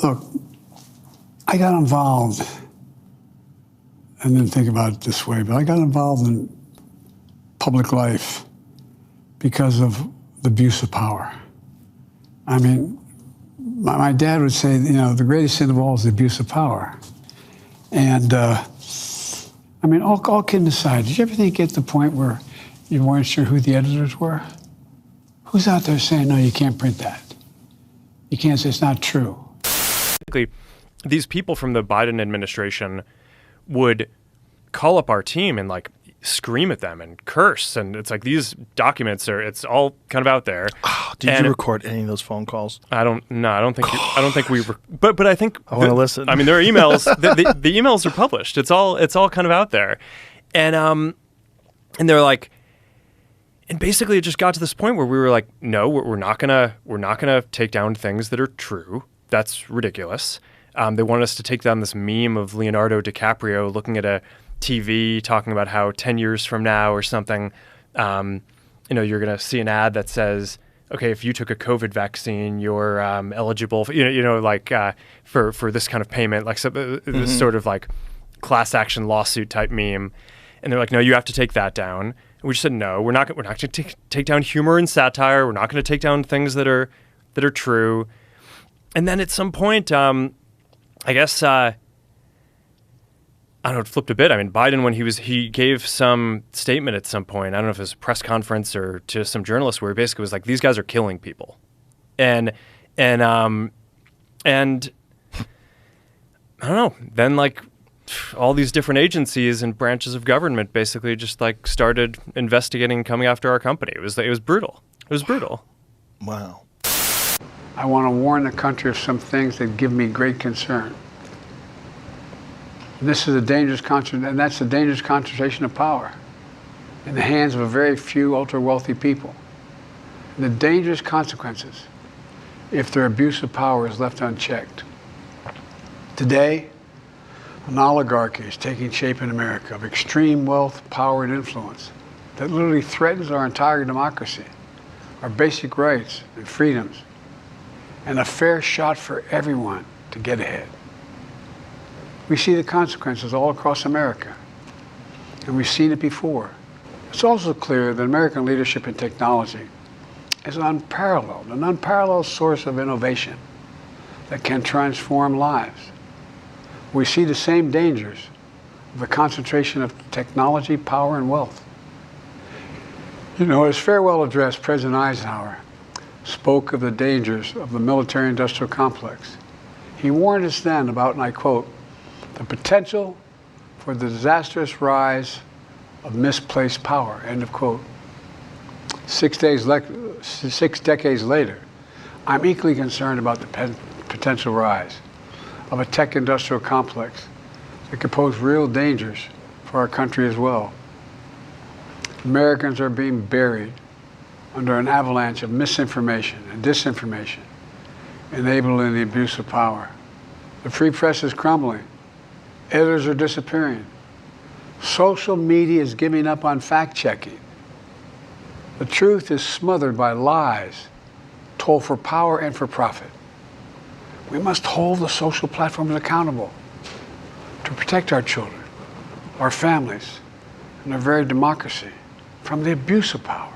Look, I got involved, I didn't think about it this way, but I got involved in public life because of the abuse of power. I mean, my dad would say, you know, the greatest sin of all is the abuse of power. And, I mean, all kidding aside, did you ever think at the point where you weren't sure who the editors were? Who's out there saying, no, you can't print that? You can't say it's not true. These people from the Biden administration would call up our team and like scream at them and curse, and it's like these documents it's all kind of out there. Oh, did you record any of those phone calls? I don't think we but I think I want to listen. I mean, there are emails. the emails are published. It's all kind of out there, and they're like, and basically it just got to this point where we were like, no, we're not gonna take down things that are true. That's ridiculous. They want us to take down this meme of Leonardo DiCaprio looking at a TV talking about how 10 years from now or something, you're going to see an ad that says, okay, if you took a COVID vaccine, you're eligible for, for this kind of payment, like this sort of like class action lawsuit type meme. And they're like, no, you have to take that down. And we just said, no, we're not going to take down humor and satire. We're not going to take down things that are true. And then at some point, I guess, I don't know, it flipped a bit. I mean, Biden, when he gave some statement at some point, I don't know if it was a press conference or to some journalists, where he basically was like, these guys are killing people. And I don't know, then like all these different agencies and branches of government basically just like started investigating, coming after our company. It was brutal. It was brutal. Wow. I want to warn the country of some things that give me great concern. This is a dangerous and that's a dangerous concentration of power in the hands of a very few ultra-wealthy people. And the dangerous consequences if their abuse of power is left unchecked. Today, an oligarchy is taking shape in America of extreme wealth, power, and influence that literally threatens our entire democracy, our basic rights and freedoms, and a fair shot for everyone to get ahead. We see the consequences all across America, and we've seen it before. It's also clear that American leadership in technology is an unparalleled source of innovation that can transform lives. We see the same dangers of the concentration of technology, power, and wealth. You know, his farewell address, President Eisenhower spoke of the dangers of the military-industrial complex. He warned us then about, and I quote, the potential for the disastrous rise of misplaced power, end of quote. 6 decades later, I'm equally concerned about the potential rise of a tech-industrial complex that could pose real dangers for our country as well. Americans are being buried under an avalanche of misinformation and disinformation, enabling the abuse of power. The free press is crumbling. Editors are disappearing. Social media is giving up on fact-checking. The truth is smothered by lies told for power and for profit. We must hold the social platforms accountable to protect our children, our families, and our very democracy from the abuse of power.